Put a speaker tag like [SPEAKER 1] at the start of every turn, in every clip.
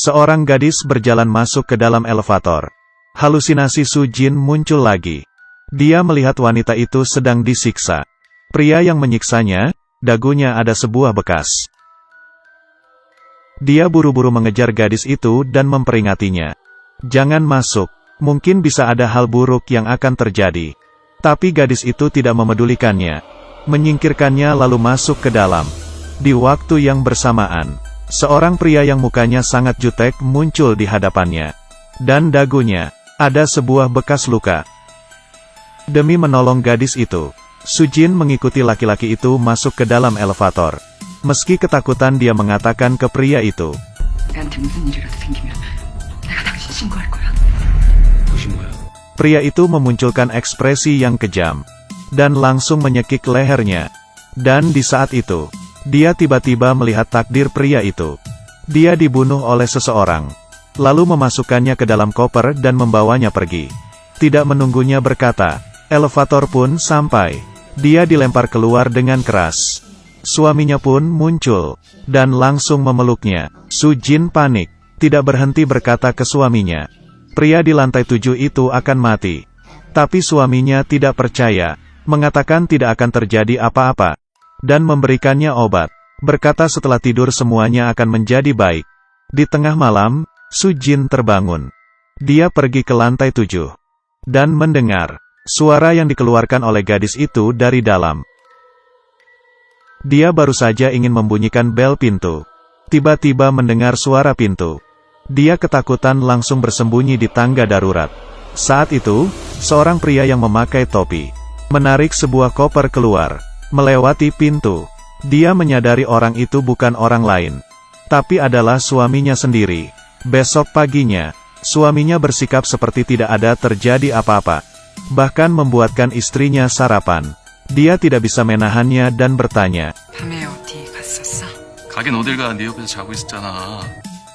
[SPEAKER 1] Seorang gadis berjalan masuk ke dalam elevator. Halusinasi Su Jin muncul lagi. Dia melihat wanita itu sedang disiksa. Pria yang menyiksanya, dagunya ada sebuah bekas. Dia buru-buru mengejar gadis itu dan memperingatinya. Jangan masuk, mungkin bisa ada hal buruk yang akan terjadi. Tapi gadis itu tidak memedulikannya. Menyingkirkannya lalu masuk ke dalam. Di waktu yang bersamaan, seorang pria yang mukanya sangat jutek muncul di hadapannya. Dan dagunya, ada sebuah bekas luka. Demi menolong gadis itu, Su Jin mengikuti laki-laki itu masuk ke dalam elevator. Meski ketakutan dia mengatakan ke pria itu. Pria itu memunculkan ekspresi yang kejam. Dan langsung menyekik lehernya. Dan di saat itu, dia tiba-tiba melihat takdir pria itu. Dia dibunuh oleh seseorang. Lalu memasukkannya ke dalam koper dan membawanya pergi. Tidak menunggunya berkata, elevator pun sampai. Dia dilempar keluar dengan keras. Suaminya pun muncul, dan langsung memeluknya. Su Jin panik, tidak berhenti berkata ke suaminya. Pria di lantai 7 itu akan mati. Tapi suaminya tidak percaya, mengatakan tidak akan terjadi apa-apa. Dan memberikannya obat. Berkata setelah tidur semuanya akan menjadi baik. Di tengah malam, Su Jin terbangun. Dia pergi ke lantai 7. Dan mendengar suara yang dikeluarkan oleh gadis itu dari dalam. Dia baru saja ingin membunyikan bel pintu. Tiba-tiba mendengar suara pintu. Dia ketakutan langsung bersembunyi di tangga darurat. Saat itu, seorang pria yang memakai topi menarik sebuah koper keluar, melewati pintu. Dia menyadari orang itu bukan orang lain, tapi adalah suaminya sendiri. Besok paginya, suaminya bersikap seperti tidak ada terjadi apa-apa. Bahkan membuatkan istrinya sarapan. Dia tidak bisa menahannya dan bertanya.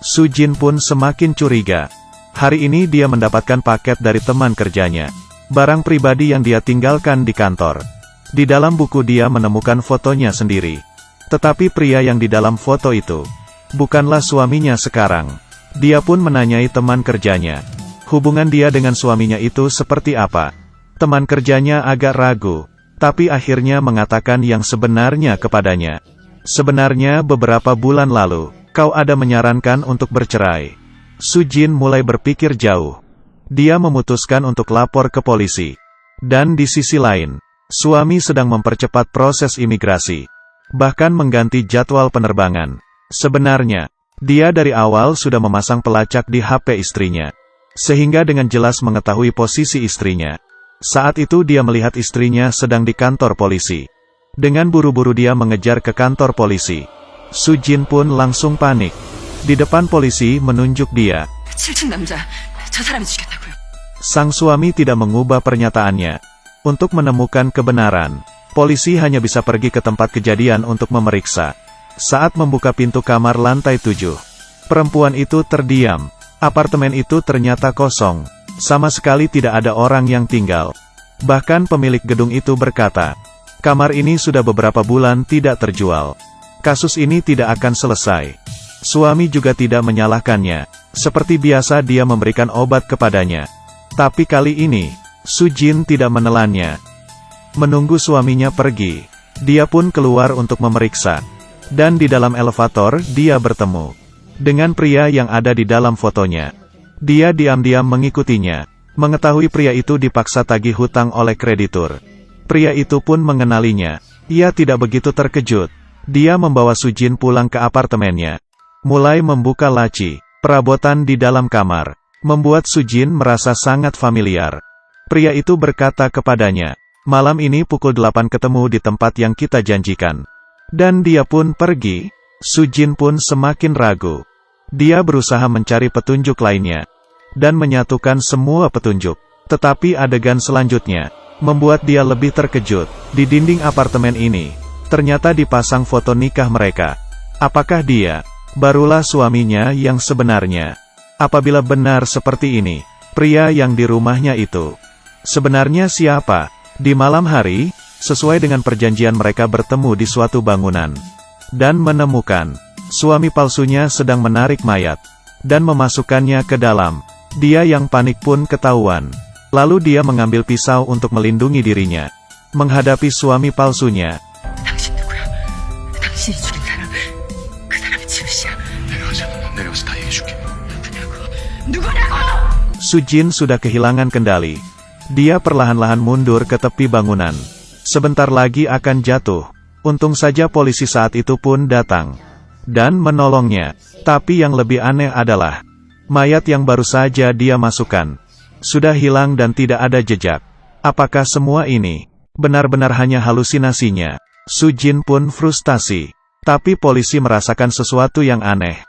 [SPEAKER 1] Su Jin pun semakin curiga. Hari ini dia mendapatkan paket dari teman kerjanya. Barang pribadi yang dia tinggalkan di kantor. Di dalam buku dia menemukan fotonya sendiri. Tetapi pria yang di dalam foto itu bukanlah suaminya sekarang. Dia pun menanyai teman kerjanya. Hubungan dia dengan suaminya itu seperti apa? Teman kerjanya agak ragu, tapi akhirnya mengatakan yang sebenarnya kepadanya. Sebenarnya beberapa bulan lalu, kau ada menyarankan untuk bercerai. Su Jin mulai berpikir jauh. Dia memutuskan untuk lapor ke polisi. Dan di sisi lain, suami sedang mempercepat proses imigrasi. Bahkan mengganti jadwal penerbangan. Sebenarnya, dia dari awal sudah memasang pelacak di HP istrinya. Sehingga dengan jelas mengetahui posisi istrinya. Saat itu dia melihat istrinya sedang di kantor polisi. Dengan buru-buru dia mengejar ke kantor polisi. Su Jin pun langsung panik. Di depan polisi menunjuk dia. Sang suami tidak mengubah pernyataannya. Untuk menemukan kebenaran, polisi hanya bisa pergi ke tempat kejadian untuk memeriksa. Saat membuka pintu kamar lantai 7, perempuan itu terdiam. Apartemen itu ternyata kosong. Sama sekali tidak ada orang yang tinggal. Bahkan pemilik gedung itu berkata, kamar ini sudah beberapa bulan tidak terjual. Kasus ini tidak akan selesai. Suami juga tidak menyalahkannya. Seperti biasa dia memberikan obat kepadanya. Tapi kali ini, Su Jin tidak menelannya. Menunggu suaminya pergi, dia pun keluar untuk memeriksa. Dan di dalam elevator, dia bertemu dengan pria yang ada di dalam fotonya. Dia diam-diam mengikutinya. Mengetahui pria itu dipaksa tagih hutang oleh kreditur. Pria itu pun mengenalinya. Ia tidak begitu terkejut. Dia membawa Su Jin pulang ke apartemennya. Mulai membuka laci, perabotan di dalam kamar. Membuat Su Jin merasa sangat familiar. Pria itu berkata kepadanya, malam ini pukul 8 ketemu di tempat yang kita janjikan. Dan dia pun pergi. Su Jin pun semakin ragu. Dia berusaha mencari petunjuk lainnya. Dan menyatukan semua petunjuk. Tetapi adegan selanjutnya membuat dia lebih terkejut. Di dinding apartemen ini, ternyata dipasang foto nikah mereka. Apakah dia barulah suaminya yang sebenarnya? Apabila benar seperti ini, pria yang di rumahnya itu sebenarnya siapa? Di malam hari, sesuai dengan perjanjian mereka bertemu di suatu bangunan. Dan menemukan suami palsunya sedang menarik mayat. dan memasukkannya ke dalam. Dia yang panik pun ketahuan. Lalu dia mengambil pisau untuk melindungi dirinya. Menghadapi suami palsunya.
[SPEAKER 2] 당신 누구야? 당신이 죽인 사람, 그 사람이 지우씨야.
[SPEAKER 3] 내려가서 다 얘기해줄게.
[SPEAKER 2] 누구냐고!
[SPEAKER 1] Sujin sudah kehilangan kendali. Dia perlahan-lahan mundur ke tepi bangunan. Sebentar lagi akan jatuh. Untung saja polisi saat itu pun datang dan menolongnya. Tapi yang lebih aneh adalah mayat yang baru saja dia masukkan sudah hilang dan tidak ada jejak. Apakah semua ini benar-benar hanya halusinasinya? Sujin pun frustasi. Tapi polisi merasakan sesuatu yang aneh.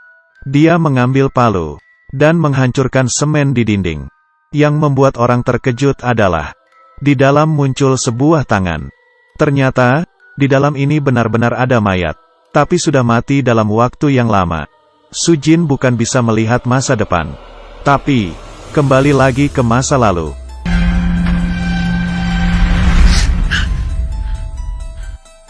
[SPEAKER 1] Dia mengambil palu dan menghancurkan semen di dinding. Yang membuat orang terkejut adalah di dalam muncul sebuah tangan. Ternyata di dalam ini benar-benar ada mayat, tapi sudah mati dalam waktu yang lama. Sujin bukan bisa melihat masa depan, tapi kembali lagi ke masa lalu.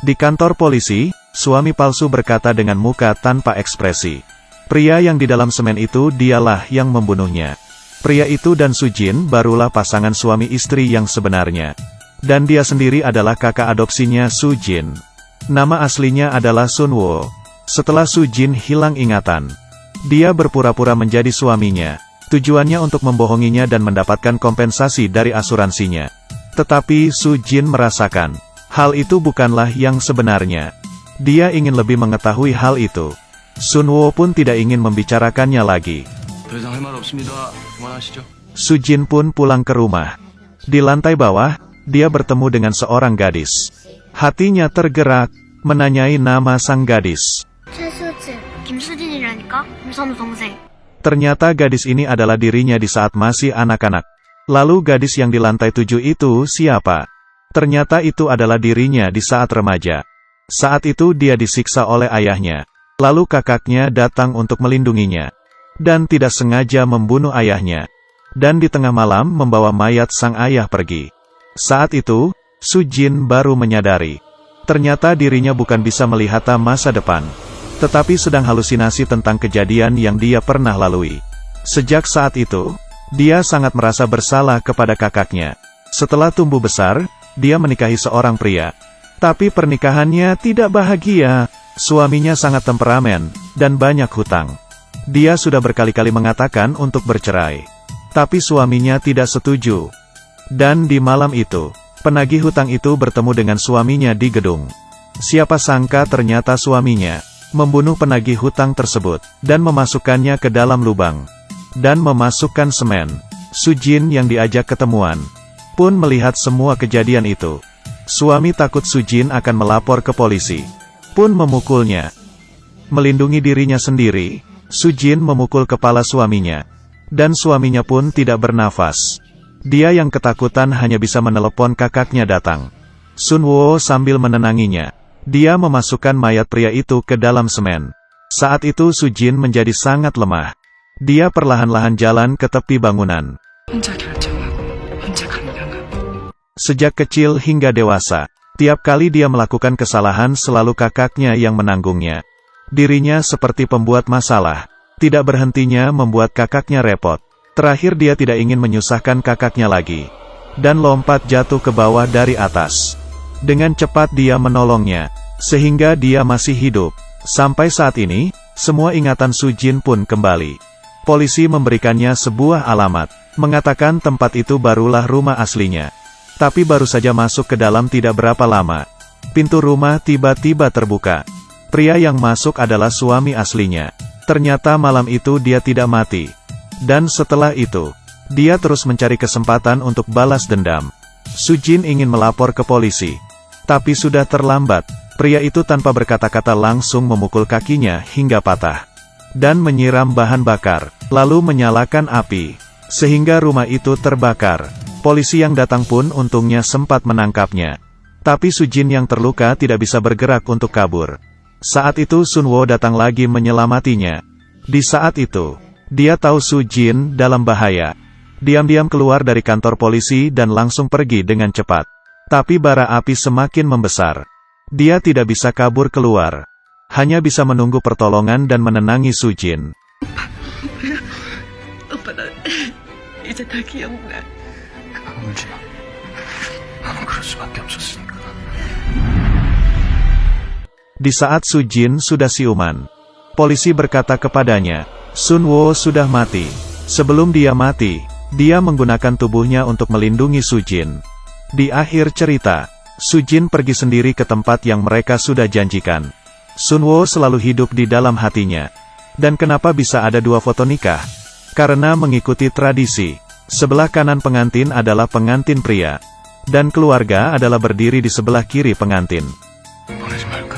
[SPEAKER 1] Di kantor polisi, suami palsu berkata dengan muka tanpa ekspresi. Pria yang di dalam semen itu dialah yang membunuhnya. Pria itu dan Sujin barulah pasangan suami istri yang sebenarnya. Dan dia sendiri adalah kakak adopsinya Sujin. Nama aslinya adalah Sunwo. Setelah Sujin hilang ingatan, dia berpura-pura menjadi suaminya. Tujuannya untuk membohonginya dan mendapatkan kompensasi dari asuransinya. Tetapi Sujin merasakan hal itu bukanlah yang sebenarnya. Dia ingin lebih mengetahui hal itu. Sunwo pun tidak ingin membicarakannya lagi.
[SPEAKER 3] 더 이상 할 말 없습니다. 그만하시죠.
[SPEAKER 1] Sujin pun pulang ke rumah. Di lantai bawah, dia bertemu dengan seorang gadis. Hatinya tergerak, menanyai nama sang gadis.
[SPEAKER 4] 최수진, 김수진이라니까? 김선우 동생.
[SPEAKER 1] Ternyata gadis ini adalah dirinya di saat masih anak-anak. Lalu gadis yang di lantai 7 itu siapa? Ternyata itu adalah dirinya di saat remaja. Saat itu dia disiksa oleh ayahnya. Lalu kakaknya datang untuk melindunginya. Dan tidak sengaja membunuh ayahnya. Dan di tengah malam membawa mayat sang ayah pergi. Saat itu, Sujin baru menyadari. Ternyata dirinya bukan bisa melihat masa depan. Tetapi sedang halusinasi tentang kejadian yang dia pernah lalui. Sejak saat itu, dia sangat merasa bersalah kepada kakaknya. Setelah tumbuh besar, dia menikahi seorang pria. Tapi pernikahannya tidak bahagia. Suaminya sangat temperamen, dan banyak hutang. Dia sudah berkali-kali mengatakan untuk bercerai. Tapi suaminya tidak setuju. Dan di malam itu, penagih hutang itu bertemu dengan suaminya di gedung. Siapa sangka ternyata suaminya membunuh penagih hutang tersebut, dan memasukkannya ke dalam lubang. Dan memasukkan semen. Sujin yang diajak ketemuan pun melihat semua kejadian itu. Suami takut Sujin akan melapor ke polisi. Pun memukulnya. Melindungi dirinya sendiri, Sujin memukul kepala suaminya. Dan suaminya pun tidak bernafas. Dia yang ketakutan hanya bisa menelepon kakaknya datang. Sunwo sambil menenanginya. Dia memasukkan mayat pria itu ke dalam semen. Saat itu Sujin menjadi sangat lemah. Dia perlahan-lahan jalan ke tepi bangunan.
[SPEAKER 2] 혼자 결정하고 혼자 감당하고.
[SPEAKER 1] Sejak kecil hingga dewasa, tiap kali dia melakukan kesalahan selalu kakaknya yang menanggungnya. Dirinya seperti pembuat masalah. Tidak berhentinya membuat kakaknya repot. Terakhir dia tidak ingin menyusahkan kakaknya lagi. Dan lompat jatuh ke bawah dari atas. Dengan cepat dia menolongnya. Sehingga dia masih hidup. Sampai saat ini, semua ingatan Sujin pun kembali. Polisi memberikannya sebuah alamat. Mengatakan tempat itu barulah rumah aslinya. Tapi baru saja masuk ke dalam tidak berapa lama. Pintu rumah tiba-tiba terbuka. Pria yang masuk adalah suami aslinya. Ternyata malam itu dia tidak mati. Dan setelah itu, dia terus mencari kesempatan untuk balas dendam. Sujin ingin melapor ke polisi. Tapi sudah terlambat. Pria itu tanpa berkata-kata langsung memukul kakinya hingga patah. Dan menyiram bahan bakar. Lalu menyalakan api. Sehingga rumah itu terbakar. Polisi yang datang pun untungnya sempat menangkapnya. Tapi Sujin yang terluka tidak bisa bergerak untuk kabur. Saat itu Sunwo datang lagi menyelamatinya. Di saat itu, dia tahu Sujin dalam bahaya. Diam-diam keluar dari kantor polisi dan langsung pergi dengan cepat. Tapi bara api semakin membesar. Dia tidak bisa kabur keluar. Hanya bisa menunggu pertolongan dan menenangi Sujin.
[SPEAKER 2] 오빠 나 이제 다 기억나.
[SPEAKER 3] 울지 마. 나는 그럴 수밖에 없었으니까.
[SPEAKER 1] Di saat Sujin sudah siuman, polisi berkata kepadanya, Sunwo sudah mati. Sebelum dia mati, dia menggunakan tubuhnya untuk melindungi Sujin. Di akhir cerita, Sujin pergi sendiri ke tempat yang mereka sudah janjikan. Sunwo selalu hidup di dalam hatinya. Dan kenapa bisa ada dua foto nikah? Karena mengikuti tradisi, sebelah kanan pengantin adalah pengantin pria, dan keluarga adalah berdiri di sebelah kiri pengantin.
[SPEAKER 3] 보내지 말고.